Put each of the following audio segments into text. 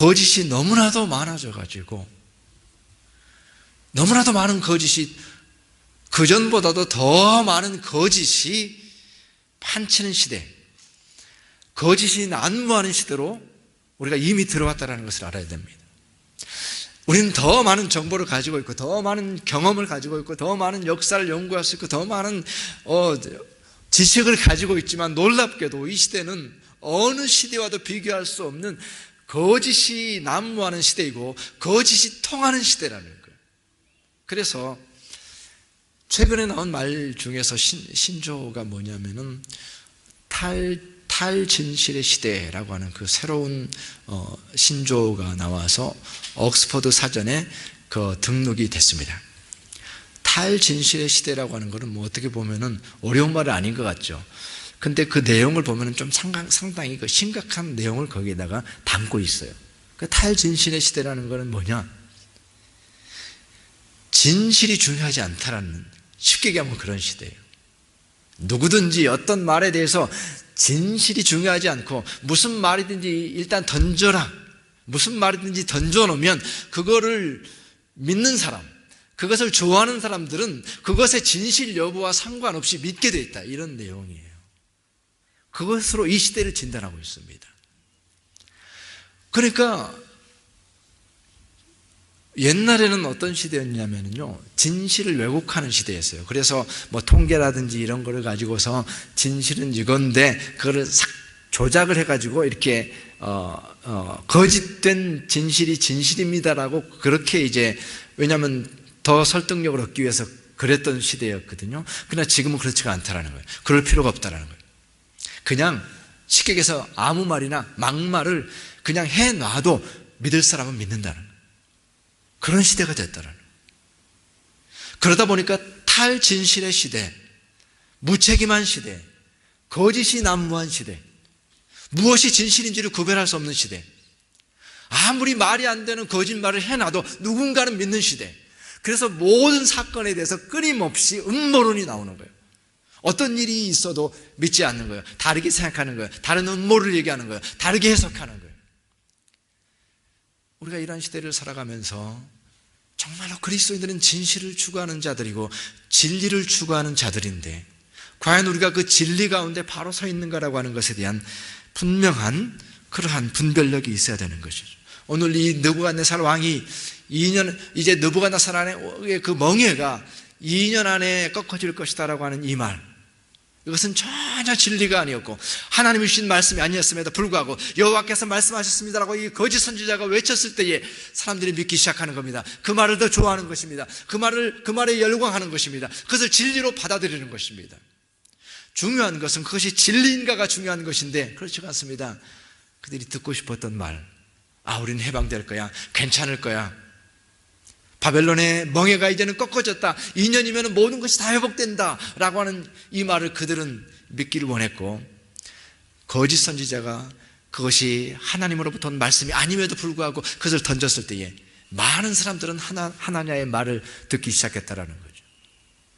거짓이 너무나도 많아져가지고 너무나도 많은 거짓이, 그전보다도 더 많은 거짓이 판치는 시대, 거짓이 난무하는 시대로 우리가 이미 들어왔다는 것을 알아야 됩니다. 우리는 더 많은 정보를 가지고 있고, 더 많은 경험을 가지고 있고, 더 많은 역사를 연구할 수 있고, 더 많은 지식을 가지고 있지만, 놀랍게도 이 시대는 어느 시대와도 비교할 수 없는 거짓이 난무하는 시대이고 거짓이 통하는 시대라는 거예요. 그래서 최근에 나온 말 중에서 신조어가 뭐냐면은 탈진실의 시대라고 하는 그 새로운 신조어가 나와서 옥스퍼드 사전에 그 등록이 됐습니다. 탈진실의 시대라고 하는 것은 뭐 어떻게 보면은 어려운 말은 아닌 것 같죠. 근데 그 내용을 보면은 좀 상당히 그 심각한 내용을 거기에다가 담고 있어요. 그 탈진실의 시대라는 것은 뭐냐? 진실이 중요하지 않다라는, 쉽게 얘기하면 그런 시대예요. 누구든지 어떤 말에 대해서 진실이 중요하지 않고 무슨 말이든지 일단 던져라, 무슨 말이든지 던져놓으면 그거를 믿는 사람, 그것을 좋아하는 사람들은 그것의 진실 여부와 상관없이 믿게 돼 있다, 이런 내용이에요. 그것으로 이 시대를 진단하고 있습니다. 그러니까 옛날에는 어떤 시대였냐면요, 진실을 왜곡하는 시대였어요. 그래서 뭐 통계라든지 이런 거를 가지고서 진실은 이건데 그거를 싹 조작을 해가지고 이렇게 거짓된 진실이 진실입니다라고 그렇게 이제, 왜냐하면 더 설득력을 얻기 위해서 그랬던 시대였거든요. 그러나 지금은 그렇지가 않다라는 거예요. 그럴 필요가 없다라는 거예요. 그냥 쉽게 얘기해서 아무 말이나 막말을 그냥 해놔도 믿을 사람은 믿는다는 거예요. 그런 시대가 됐다는 거예요. 그러다 보니까 탈진실의 시대, 무책임한 시대, 거짓이 난무한 시대, 무엇이 진실인지를 구별할 수 없는 시대, 아무리 말이 안 되는 거짓말을 해놔도 누군가는 믿는 시대. 그래서 모든 사건에 대해서 끊임없이 음모론이 나오는 거예요. 어떤 일이 있어도 믿지 않는 거예요. 다르게 생각하는 거예요. 다른 음모를 얘기하는 거예요. 다르게 해석하는 거예요. 우리가 이런 시대를 살아가면서 정말로 그리스도인들은 진실을 추구하는 자들이고 진리를 추구하는 자들인데, 과연 우리가 그 진리 가운데 바로 서 있는가라고 하는 것에 대한 분명한 그러한 분별력이 있어야 되는 것이죠. 오늘 이 느부갓네살 왕이 2년, 이제 느부갓네살의 그 멍에가 2년 안에 꺾어질 것이다라고 하는 이 말, 이것은 전혀 진리가 아니었고 하나님이 주신 말씀이 아니었음에도 불구하고 여호와께서 말씀하셨습니다라고 이 거짓 선지자가 외쳤을 때에 사람들이 믿기 시작하는 겁니다. 그 말을 더 좋아하는 것입니다. 그 말에 열광하는 것입니다. 그것을 진리로 받아들이는 것입니다. 중요한 것은 그것이 진리인가가 중요한 것인데, 그렇지 않습니다. 그들이 듣고 싶었던 말, 우리는 해방될 거야, 괜찮을 거야, 바벨론의 멍에가 이제는 꺾어졌다, 2년이면 모든 것이 다 회복된다 라고 하는 이 말을 그들은 믿기를 원했고, 거짓 선지자가 그것이 하나님으로부터 온 말씀이 아님에도 불구하고 그것을 던졌을 때에 많은 사람들은 하나냐의 말을 듣기 시작했다라는 거죠.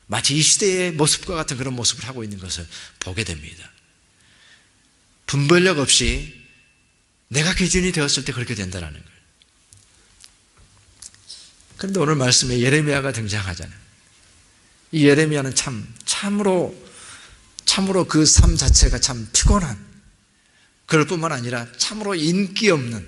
마치 이 시대의 모습과 같은 그런 모습을 하고 있는 것을 보게 됩니다. 분별력 없이 내가 기준이 되었을 때 그렇게 된다는 거예요. 그런데 오늘 말씀에 예레미야가 등장하잖아요. 이 예레미야는 참으로 그 삶 자체가 참 피곤한, 그럴 뿐만 아니라 참으로 인기 없는,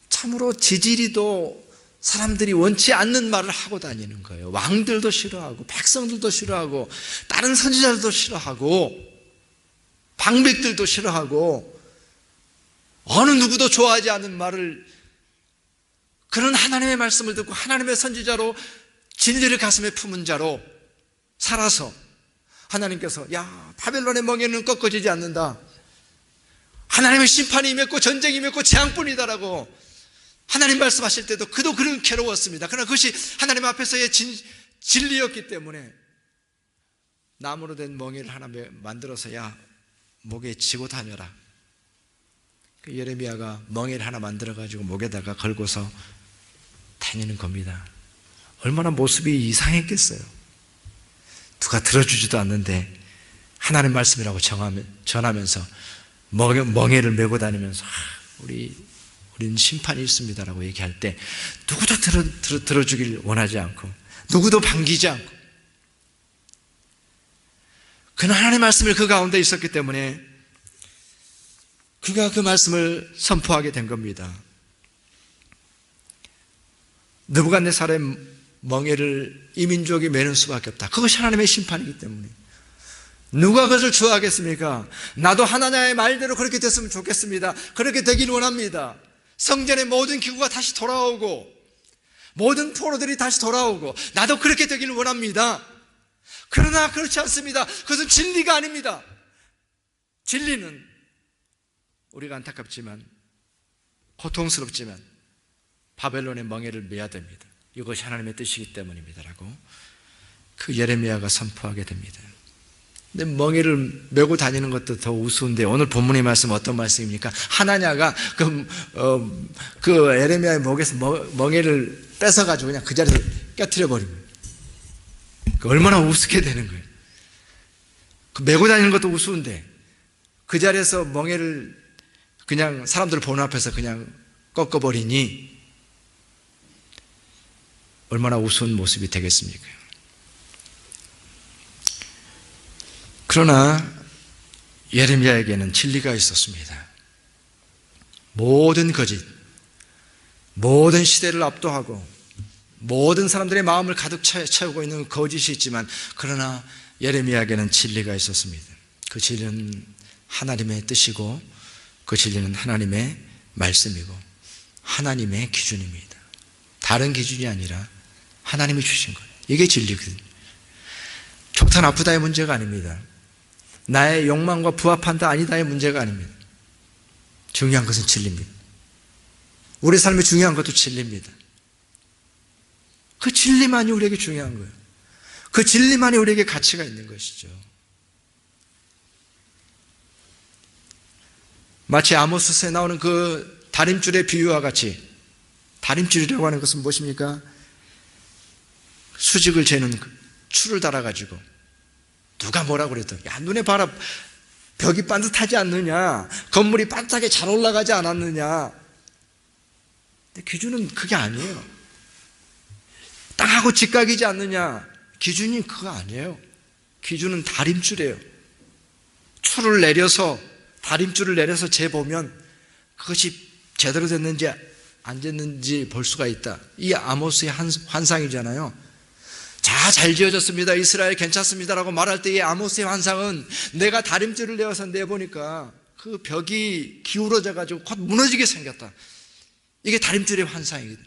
참으로 지지리도 사람들이 원치 않는 말을 하고 다니는 거예요. 왕들도 싫어하고 백성들도 싫어하고 다른 선지자들도 싫어하고 방백들도 싫어하고 어느 누구도 좋아하지 않는 말을, 그런 하나님의 말씀을 듣고 하나님의 선지자로 진리를 가슴에 품은 자로 살아서 하나님께서 바벨론의 멍에는 꺾어지지 않는다, 하나님의 심판이 임했고 전쟁이 임했고 재앙뿐이다라고 하나님 말씀하실 때도 그도 그런 괴로웠습니다. 그러나 그것이 하나님 앞에서의 진리였기 때문에 나무로 된 멍에를 하나 만들어서 목에 지고 다녀라. 그 예레미야가 멍에를 하나 만들어가지고 목에다가 걸고서 다니는 겁니다. 얼마나 모습이 이상했겠어요. 누가 들어주지도 않는데 하나님 말씀이라고 전하면서 멍에를 메고 다니면서 우리 우리는 심판이 있습니다라고 얘기할 때 누구도 들어주길 원하지 않고 누구도 반기지 않고, 그는 하나님의 말씀을 그 가운데 있었기 때문에 그가 그 말씀을 선포하게 된 겁니다. 느부갓네살의 멍에를 이 민족이 매는 수밖에 없다. 그것이 하나님의 심판이기 때문에. 누가 그것을 좋아하겠습니까? 나도 하나님의 말대로 그렇게 됐으면 좋겠습니다. 그렇게 되길 원합니다. 성전의 모든 기구가 다시 돌아오고 모든 포로들이 다시 돌아오고 나도 그렇게 되길 원합니다. 그러나 그렇지 않습니다. 그것은 진리가 아닙니다. 진리는 우리가 안타깝지만 고통스럽지만 바벨론의 멍에를 메야 됩니다. 이것이 하나님의 뜻이기 때문입니다라고 그 예레미야가 선포하게 됩니다. 근데 멍에를 메고 다니는 것도 더 우스운데 오늘 본문의 말씀 어떤 말씀입니까? 하나냐가 그 예레미야의 목에서 멍에를 뺏어가지고 그냥 그 자리에서 깨트려 버립니다. 얼마나 우습게 되는 거예요. 그 메고 다니는 것도 우스운데 그 자리에서 멍에를 그냥 사람들 보는 앞에서 그냥 꺾어버리니 얼마나 우스운 모습이 되겠습니까? 그러나 예레미야에게는 진리가 있었습니다. 모든 거짓, 모든 시대를 압도하고 모든 사람들의 마음을 가득 채우고 있는 거짓이 있지만 그러나 예레미야에게는 진리가 있었습니다. 그 진리는 하나님의 뜻이고 그 진리는 하나님의 말씀이고 하나님의 기준입니다. 다른 기준이 아니라 하나님이 주신 거예요. 이게 진리거든요. 좋다 나쁘다의 문제가 아닙니다. 나의 욕망과 부합한다 아니다의 문제가 아닙니다. 중요한 것은 진리입니다. 우리 삶에 중요한 것도 진리입니다. 그 진리만이 우리에게 중요한 거예요. 그 진리만이 우리에게 가치가 있는 것이죠. 마치 아모스서에 나오는 그 다림줄의 비유와 같이, 다림줄이라고 하는 것은 무엇입니까? 수직을 재는 줄을 달아가지고 누가 뭐라고 그래도 야 눈에 봐라 벽이 반듯하지 않느냐, 건물이 반듯하게 잘 올라가지 않았느냐. 근데 기준은 그게 아니에요. 땅하고 직각이지 않느냐, 기준이 그거 아니에요. 기준은 다림줄이에요. 줄을 내려서 다림줄을 내려서 재보면 그것이 제대로 됐는지 안 됐는지 볼 수가 있다. 이 아모스의 환상이잖아요. 자, 잘 지어졌습니다. 이스라엘 괜찮습니다라고 말할 때 이 아모스의 환상은 내가 다림줄을 내어서 내보니까 그 벽이 기울어져 가지고 곧 무너지게 생겼다. 이게 다림줄의 환상이거든요.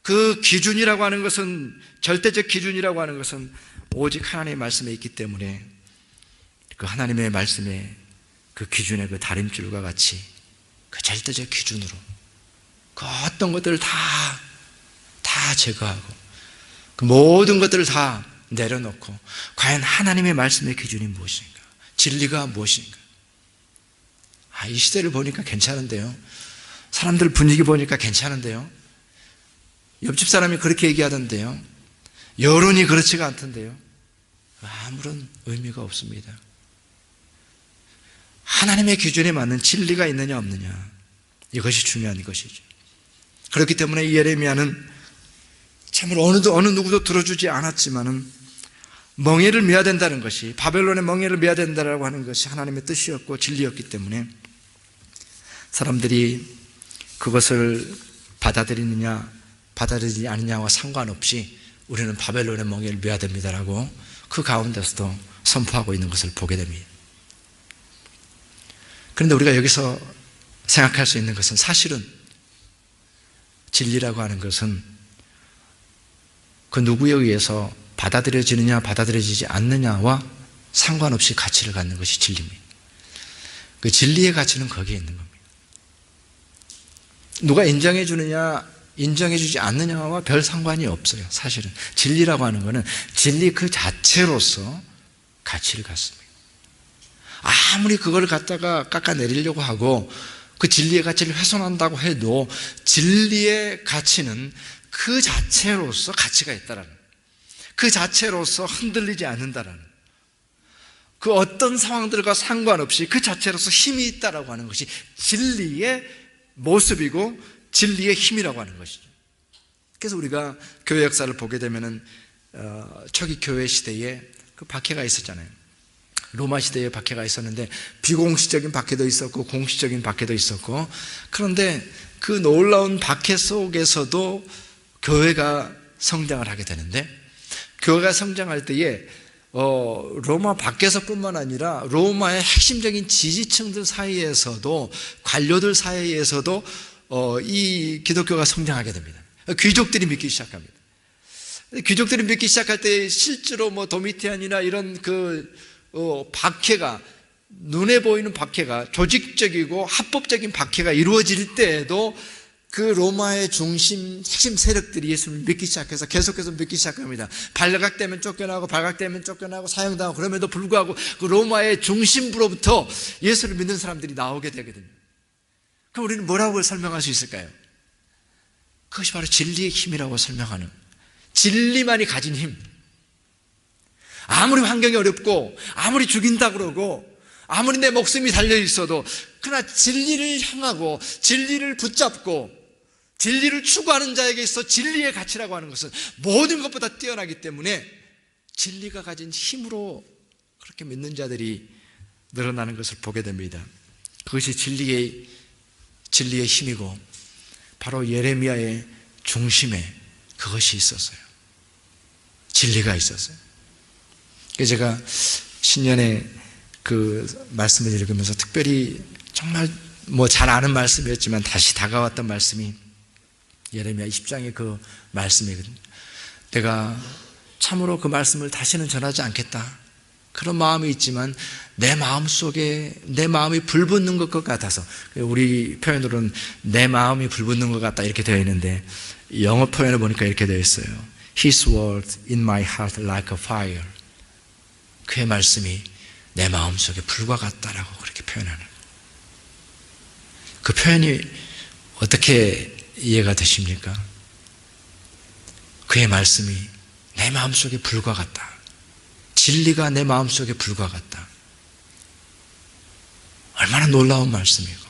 그 기준이라고 하는 것은, 절대적 기준이라고 하는 것은 오직 하나님의 말씀에 있기 때문에 그 하나님의 말씀에 그 기준의 그 다림줄과 같이 그 절대적 기준으로 그 어떤 것들을 다 제거하고 그 모든 것들을 다 내려놓고 과연 하나님의 말씀의 기준이 무엇인가, 진리가 무엇인가. 이 시대를 보니까 괜찮은데요, 사람들 분위기 보니까 괜찮은데요, 옆집 사람이 그렇게 얘기하던데요, 여론이 그렇지가 않던데요. 아무런 의미가 없습니다. 하나님의 기준에 맞는 진리가 있느냐 없느냐, 이것이 중요한 것이죠. 그렇기 때문에 이 예레미야는 참으로 어느 누구도 들어주지 않았지만은 멍에를 메야 된다는 것이, 바벨론의 멍에를 메야 된다라고 하는 것이 하나님의 뜻이었고 진리였기 때문에 사람들이 그것을 받아들이느냐 받아들이지 않느냐와 상관없이 우리는 바벨론의 멍에를 메야 됩니다라고 그 가운데서도 선포하고 있는 것을 보게 됩니다. 그런데 우리가 여기서 생각할 수 있는 것은 사실은 진리라고 하는 것은 그 누구에 의해서 받아들여지느냐 받아들여지지 않느냐와 상관없이 가치를 갖는 것이 진리입니다. 그 진리의 가치는 거기에 있는 겁니다. 누가 인정해 주느냐 인정해 주지 않느냐와 별 상관이 없어요. 사실은 진리라고 하는 것은 진리 그 자체로서 가치를 갖습니다. 아무리 그걸 갖다가 깎아내리려고 하고 그 진리의 가치를 훼손한다고 해도 진리의 가치는 그 자체로서 가치가 있다라는, 그 자체로서 흔들리지 않는다라는, 그 어떤 상황들과 상관없이 그 자체로서 힘이 있다라고 하는 것이 진리의 모습이고 진리의 힘이라고 하는 것이죠. 그래서 우리가 교회 역사를 보게 되면은 초기 교회 시대에 그 박해가 있었잖아요. 로마 시대에 박해가 있었는데 비공식적인 박해도 있었고 공식적인 박해도 있었고, 그런데 그 놀라운 박해 속에서도 교회가 성장을 하게 되는데, 교회가 성장할 때에 로마 밖에서뿐만 아니라 로마의 핵심적인 지지층들 사이에서도, 관료들 사이에서도 이 기독교가 성장하게 됩니다. 귀족들이 믿기 시작합니다. 귀족들이 믿기 시작할 때 실제로 도미티안이나 이런 박해가, 눈에 보이는 박해가, 조직적이고 합법적인 박해가 이루어질 때에도 그 로마의 중심 핵심 세력들이 예수를 믿기 시작해서 계속해서 믿기 시작합니다. 발각되면 쫓겨나고 발각되면 쫓겨나고 사형당하고, 그럼에도 불구하고 그 로마의 중심부로부터 예수를 믿는 사람들이 나오게 되게 됩니다. 그럼 우리는 뭐라고 설명할 수 있을까요? 그것이 바로 진리의 힘이라고 설명하는, 진리만이 가진 힘. 아무리 환경이 어렵고 아무리 죽인다 그러고 아무리 내 목숨이 달려 있어도, 그러나 진리를 향하고 진리를 붙잡고 진리를 추구하는 자에게 있어 진리의 가치라고 하는 것은 모든 것보다 뛰어나기 때문에 진리가 가진 힘으로 그렇게 믿는 자들이 늘어나는 것을 보게 됩니다. 그것이 진리의 힘이고, 바로 예레미야의 중심에 그것이 있었어요. 진리가 있었어요. 그래서 제가 신년에 그 말씀을 읽으면서 특별히 정말 잘 아는 말씀이었지만 다시 다가왔던 말씀이 예레미야 20장의 그 말씀이거든요. 내가 참으로 그 말씀을 다시는 전하지 않겠다, 그런 마음이 있지만 내 마음속에 내 마음이 불붙는 것 같아서, 우리 표현으로는 내 마음이 불붙는 것 같다 이렇게 되어 있는데, 영어 표현을 보니까 이렇게 되어 있어요. His word in my heart like a fire. 그의 말씀이 내 마음속에 불과 같다라고 그렇게 표현하는, 그 표현이 어떻게 이해가 되십니까? 그의 말씀이 내 마음속에 불과 같다, 진리가 내 마음속에 불과 같다. 얼마나 놀라운 말씀이고,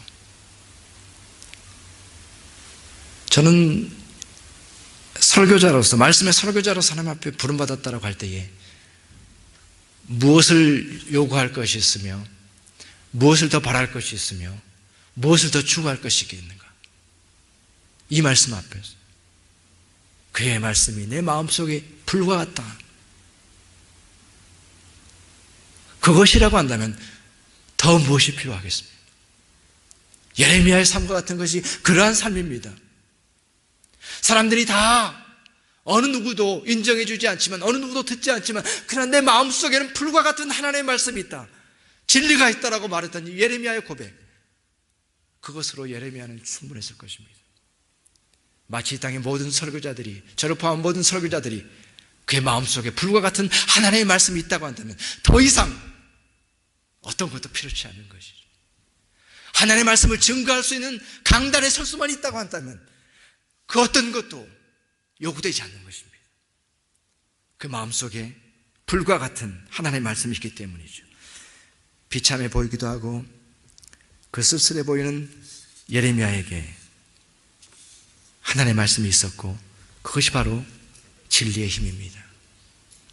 저는 설교자로서, 말씀의 설교자로서 하나님 앞에 부름받았다라고 할 때에 무엇을 요구할 것이 있으며, 무엇을 더 바랄 것이 있으며, 무엇을 더 추구할 것이 있겠는가? 이 말씀 앞에서 그의 말씀이 내 마음속에 불과 같다, 그것이라고 한다면 더 무엇이 필요하겠습니까? 예레미야의 삶과 같은 것이 그러한 삶입니다. 사람들이 다 어느 누구도 인정해 주지 않지만, 어느 누구도 듣지 않지만, 그러나 내 마음속에는 불과 같은 하나님의 말씀이 있다, 진리가 있다라고 말했던 예레미야의 고백, 그것으로 예레미야는 충분했을 것입니다. 마치 이 땅의 모든 설교자들이, 저를 포함한 모든 설교자들이 그의 마음속에 불과 같은 하나님의 말씀이 있다고 한다면 더 이상 어떤 것도 필요치 않은 것이죠. 하나님의 말씀을 증거할 수 있는 강단에 설 수만 있다고 한다면 그 어떤 것도 요구되지 않는 것입니다. 그 마음속에 불과 같은 하나님의 말씀이 있기 때문이죠. 비참해 보이기도 하고 그 쓸쓸해 보이는 예레미야에게 하나님의 말씀이 있었고, 그것이 바로 진리의 힘입니다.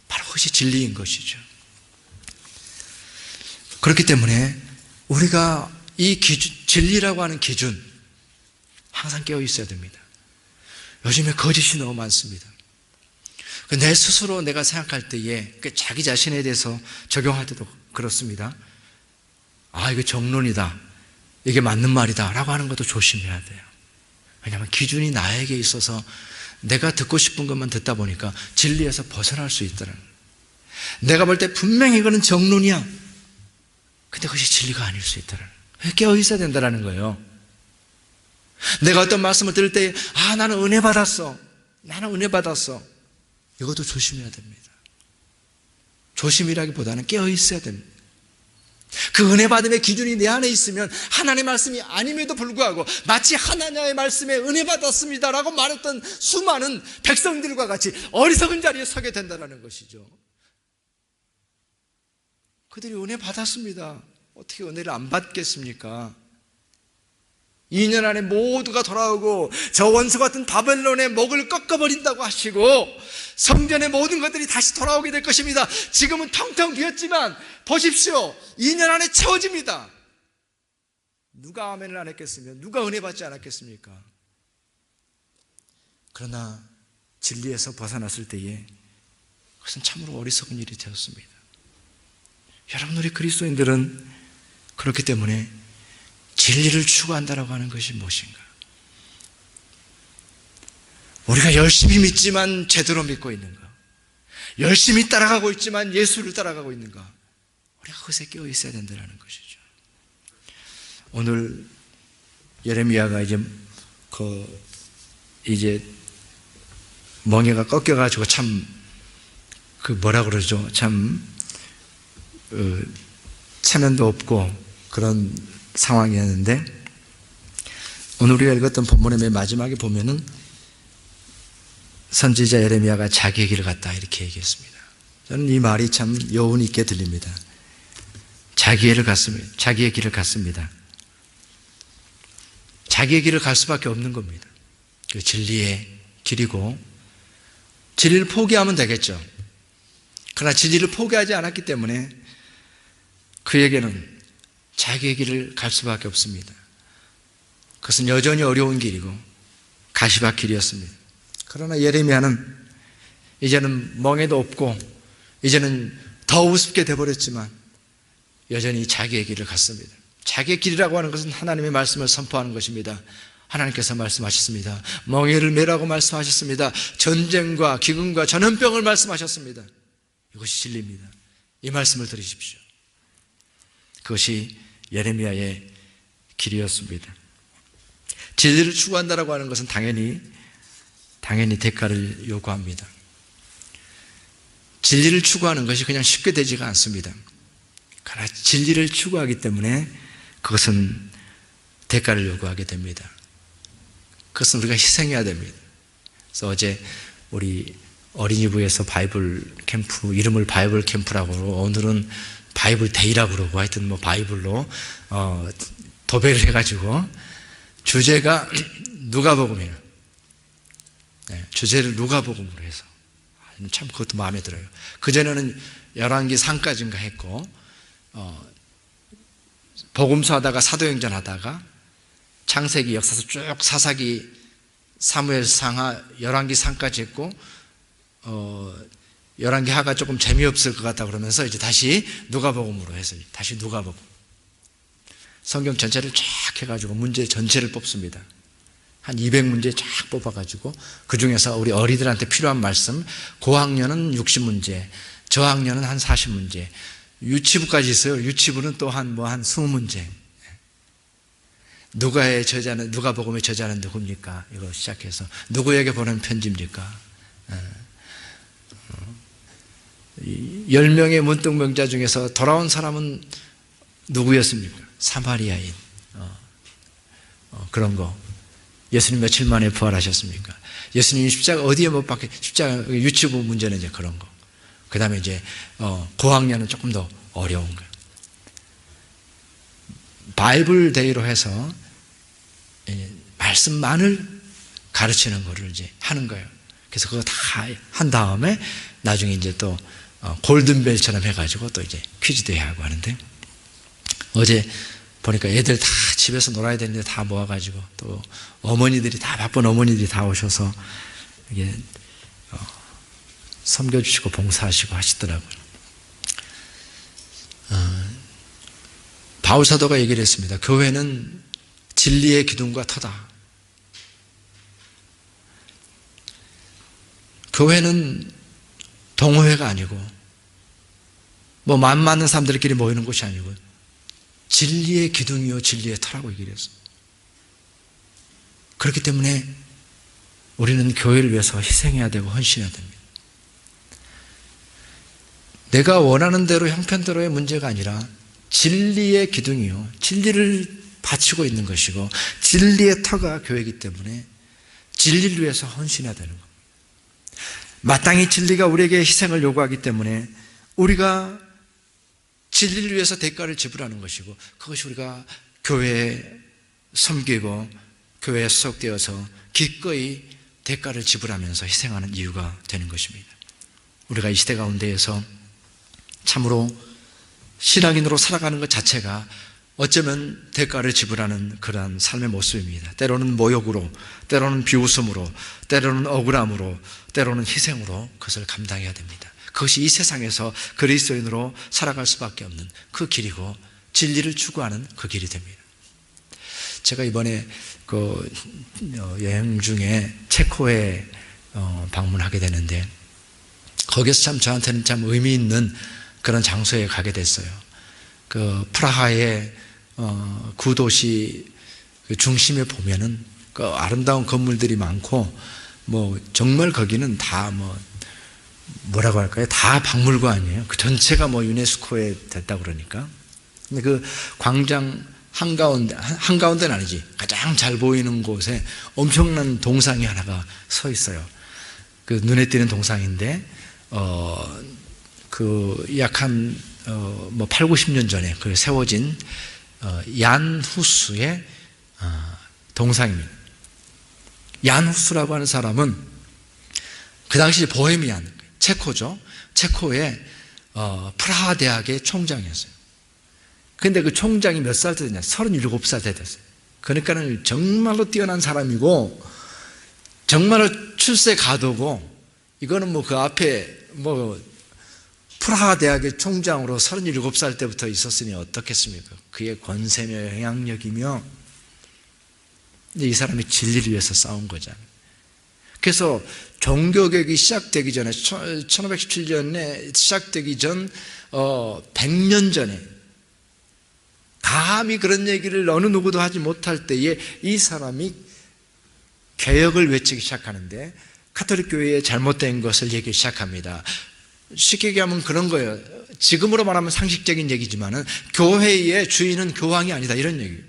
바로 그것이 진리인 것이죠. 그렇기 때문에 우리가 이 기준, 진리라고 하는 기준, 항상 깨어 있어야 됩니다. 요즘에 거짓이 너무 많습니다. 내 스스로 내가 생각할 때에 자기 자신에 대해서 적용할 때도 그렇습니다. 이거 정론이다, 이게 맞는 말이다 라고 하는 것도 조심해야 돼요. 왜냐하면 기준이 나에게 있어서 내가 듣고 싶은 것만 듣다 보니까 진리에서 벗어날 수 있다는, 내가 볼 때 분명히 이거는 정론이야, 근데 그것이 진리가 아닐 수 있다는, 깨어 있어야 된다는 거예요. 내가 어떤 말씀을 들을 때 나는 은혜 받았어, 나는 은혜 받았어, 이것도 조심해야 됩니다. 조심이라기보다는 깨어 있어야 됩니다. 그 은혜 받음의 기준이 내 안에 있으면 하나님의 말씀이 아님에도 불구하고 마치 하나님의 말씀에 은혜 받았습니다라고 말했던 수많은 백성들과 같이 어리석은 자리에 서게 된다는 것이죠. 그들이 은혜 받았습니다. 어떻게 은혜를 안 받겠습니까? 2년 안에 모두가 돌아오고 저 원수 같은 바벨론의 목을 꺾어버린다고 하시고 성전의 모든 것들이 다시 돌아오게 될 것입니다. 지금은 텅텅 비었지만 보십시오. 2년 안에 채워집니다. 누가 아멘을 안 했겠으며 누가 은혜 받지 않았겠습니까? 그러나 진리에서 벗어났을 때에 그것은 참으로 어리석은 일이 되었습니다. 여러분, 우리 그리스도인들은 그렇기 때문에 진리를 추구한다라고 하는 것이 무엇인가? 우리가 열심히 믿지만 제대로 믿고 있는가? 열심히 따라가고 있지만 예수를 따라가고 있는가? 우리가 그것에 깨어 있어야 된다는 것이죠. 오늘 예레미야가 이제 멍에가 꺾여가지고 참 뭐라 그러죠? 참 체면도 없고 그런 상황이었는데, 오늘 우리가 읽었던 본문의 맨 마지막에 보면은 선지자 예레미야가 자기의 길을 갔다 이렇게 얘기했습니다. 저는 이 말이 참 여운 있게 들립니다. 자기의 길을 갔습니다. 자기의 길을 갈 수밖에 없는 겁니다. 그 진리의 길이고, 진리를 포기하면 되겠죠. 그러나 진리를 포기하지 않았기 때문에 그에게는 자기의 길을 갈 수밖에 없습니다. 그것은 여전히 어려운 길이고 가시밭길이었습니다. 그러나 예레미야는 이제는 멍에도 없고 이제는 더 우습게 돼버렸지만 여전히 자기의 길을 갔습니다. 자기의 길이라고 하는 것은 하나님의 말씀을 선포하는 것입니다. 하나님께서 말씀하셨습니다. 멍에를 매라고 말씀하셨습니다. 전쟁과 기근과 전염병을 말씀하셨습니다. 이것이 진리입니다. 이 말씀을 들으십시오. 그것이 예레미야의 길이었습니다. 진리를 추구한다라고 하는 것은 당연히 대가를 요구합니다. 진리를 추구하는 것이 그냥 쉽게 되지가 않습니다. 그러나 진리를 추구하기 때문에 그것은 대가를 요구하게 됩니다. 그것은 우리가 희생해야 됩니다. 그래서 어제 우리 어린이부에서 바이블 캠프, 이름을 바이블 캠프라고 그러고 오늘은 바이블 데이라고 그러고 하여튼 바이블로 도배를 해가지고 주제가 누가복음이에요. 네, 주제를 누가복음으로 해서 참 그것도 마음에 들어요. 그전에는 열왕기 3까지인가 했고 복음서 하다가 사도행전 하다가 창세기 역사서 쭉 사사기 사무엘상하 열왕기 3까지 했고 열왕기 하가 조금 재미없을 것 같다 그러면서 이제 다시 누가복음으로 해서 다시 누가복음 성경 전체를 쫙 해가지고 문제 전체를 뽑습니다. 한 200문제 쫙 뽑아가지고 그 중에서 우리 어린이들한테 필요한 말씀, 고학년은 60문제, 저학년은 한 40문제, 유치부까지 있어요. 유치부는 또 한 20문제. 누가의 저자는, 누가복음의 저자는 누굽니까? 이거 시작해서 누구에게 보낸 편지입니까? 10명의 문득명자 중에서 돌아온 사람은 누구였습니까? 사마리아인. 그런 거. 예수님 며칠 만에 부활하셨습니까? 예수님이 십자가 어디에 못 박혀, 십자가 유치부 문제는 이제 그런 거. 그 다음에 이제, 고학년은 조금 더 어려운 거예요. 바이블 데이로 해서 말씀만을 가르치는 거를 이제 하는 거예요. 그래서 그거 다 한 다음에 나중에 이제 또 골든벨처럼 해가지고 또 이제 퀴즈도 해야 하고 하는데, 어제 보니까 애들 다 집에서 놀아야 되는데 다 모아가지고 또 어머니들이 다 바쁜 어머니들이 다 오셔서 이게 섬겨주시고 봉사하시고 하시더라고요. 바울 사도가 얘기를 했습니다. 교회는 진리의 기둥과 터다. 교회는 동호회가 아니고 맘 맞는 사람들끼리 모이는 곳이 아니고 진리의 기둥이요 진리의 터라고 얘기를 했습니다. 그렇기 때문에 우리는 교회를 위해서 희생해야 되고 헌신해야 됩니다. 내가 원하는 대로 형편대로의 문제가 아니라 진리의 기둥이요 진리를 바치고 있는 것이고 진리의 터가 교회이기 때문에 진리를 위해서 헌신해야 되는 겁니다. 마땅히 진리가 우리에게 희생을 요구하기 때문에 우리가 진리를 위해서 대가를 지불하는 것이고, 그것이 우리가 교회의 섬기고 교회에 소속되어서 기꺼이 대가를 지불하면서 희생하는 이유가 되는 것입니다. 우리가 이 시대 가운데에서 참으로 신앙인으로 살아가는 것 자체가 어쩌면 대가를 지불하는 그러한 삶의 모습입니다. 때로는 모욕으로, 때로는 비웃음으로, 때로는 억울함으로, 때로는 희생으로 그것을 감당해야 됩니다. 그것이 이 세상에서 그리스도인으로 살아갈 수밖에 없는 그 길이고 진리를 추구하는 그 길이 됩니다. 제가 이번에 여행 중에 체코에 방문하게 되는데 거기서 참 저한테는 참 의미 있는 그런 장소에 가게 됐어요. 그 프라하의 구도시 그 중심에 보면은 그 아름다운 건물들이 많고 정말 거기는 다 뭐라고 할까요? 다 박물관이에요. 그 전체가 유네스코에 됐다 그러니까. 근데 그 광장 한가운데는 아니지. 가장 잘 보이는 곳에 엄청난 동상이 하나가 서 있어요. 그 눈에 띄는 동상인데, 약 한 8, 90년 전에 그 세워진 얀 후스의 동상입니다. 얀 후스라고 하는 사람은 그 당시 보헤미안, 체코죠. 체코의 프라하 대학의 총장이었어요. 근데 그 총장이 몇 살 때 됐냐? 37살 때 됐어요. 그러니까는 정말로 뛰어난 사람이고, 정말로 출세 가도고, 이거는 그 앞에 프라하 대학의 총장으로 37살 때부터 있었으니 어떻겠습니까? 그의 권세며 영향력이며, 이 사람이 진리를 위해서 싸운 거잖아요. 그래서 종교개혁이 시작되기 전에 1517년에 시작되기 전 100년 전에 감히 그런 얘기를 어느 누구도 하지 못할 때에 이 사람이 개혁을 외치기 시작하는데 카톨릭 교회의 잘못된 것을 얘기하기 시작합니다. 쉽게 얘기하면 그런 거예요. 지금으로 말하면 상식적인 얘기지만은 교회의 주인은 교황이 아니다 이런 얘기예요.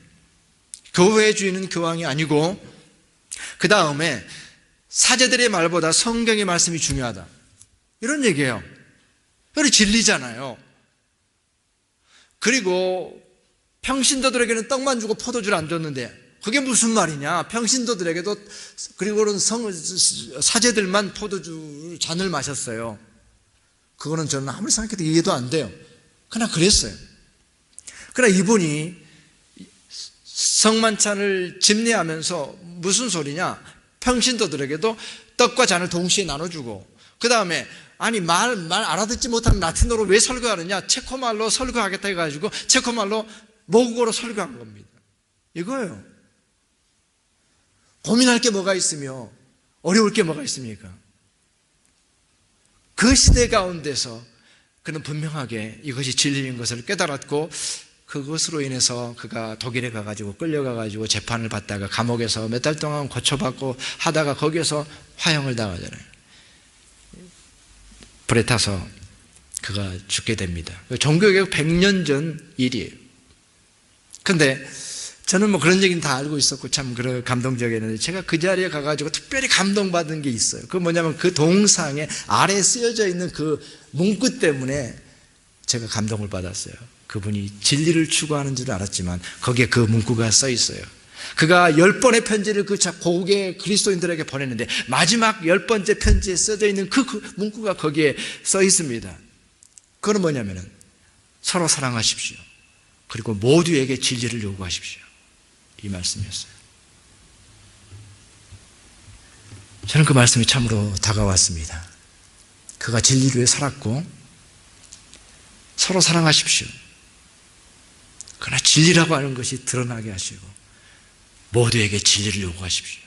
교회의 주인은 교황이 아니고 그 다음에 사제들의 말보다 성경의 말씀이 중요하다 이런 얘기예요. 그게 진리잖아요. 그리고 평신도들에게는 떡만 주고 포도주를 안 줬는데 그게 무슨 말이냐. 평신도들에게도 그리고는 사제들만 포도주 잔을 마셨어요. 그거는 저는 아무리 생각해도 이해도 안 돼요. 그러나 그랬어요. 그러나 이분이 성만찬을 집례하면서 무슨 소리냐. 평신도들에게도 떡과 잔을 동시에 나눠주고 그 다음에 말 알아듣지 못하는 라틴어로 왜 설교하느냐. 체코말로 설교하겠다 해가지고 체코말로 모국어로 설교한 겁니다. 이거예요. 고민할 게 뭐가 있으며 어려울 게 뭐가 있습니까? 그 시대 가운데서 그는 분명하게 이것이 진리인 것을 깨달았고 그것으로 인해서 그가 독일에 가가지고 끌려가가지고 재판을 받다가 감옥에서 몇 달 동안 고초받고 하다가 거기에서 화형을 당하잖아요. 불에 타서 그가 죽게 됩니다. 종교개혁 100년 전 일이에요. 근데 저는 그런 얘기는 다 알고 있었고 참 감동적이었는데 제가 그 자리에 가가지고 특별히 감동받은 게 있어요. 그 뭐냐면 그 동상에 아래에 쓰여져 있는 그 문구 때문에 제가 감동을 받았어요. 그분이 진리를 추구하는 줄 알았지만 거기에 그 문구가 써 있어요. 그가 10번의 편지를 그 고국의 그리스도인들에게 보냈는데 마지막 10번째 편지에 써져 있는 그 문구가 거기에 써 있습니다. 그건 뭐냐면은 서로 사랑하십시오. 그리고 모두에게 진리를 요구하십시오. 이 말씀이었어요. 저는 그 말씀이 참으로 다가왔습니다. 그가 진리를 위해 살았고 서로 사랑하십시오. 그러나 진리라고 하는 것이 드러나게 하시고 모두에게 진리를 요구하십시오.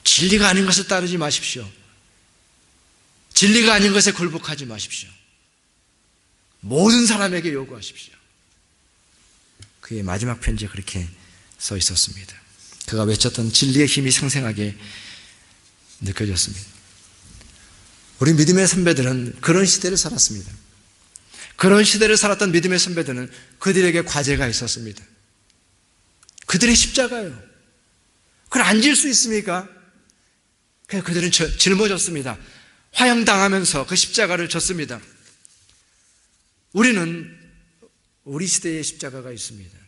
진리가 아닌 것을 따르지 마십시오. 진리가 아닌 것에 굴복하지 마십시오. 모든 사람에게 요구하십시오. 그의 마지막 편지에 그렇게 써 있었습니다. 그가 외쳤던 진리의 힘이 생생하게 느껴졌습니다. 우리 믿음의 선배들은 그런 시대를 살았습니다. 그런 시대를 살았던 믿음의 선배들은 그들에게 과제가 있었습니다. 그들의 십자가예요. 그걸 안 질 수 있습니까? 그래서 그들은 짊어졌습니다. 화형당하면서 그 십자가를 졌습니다. 우리는 우리 시대의 십자가가 있습니다.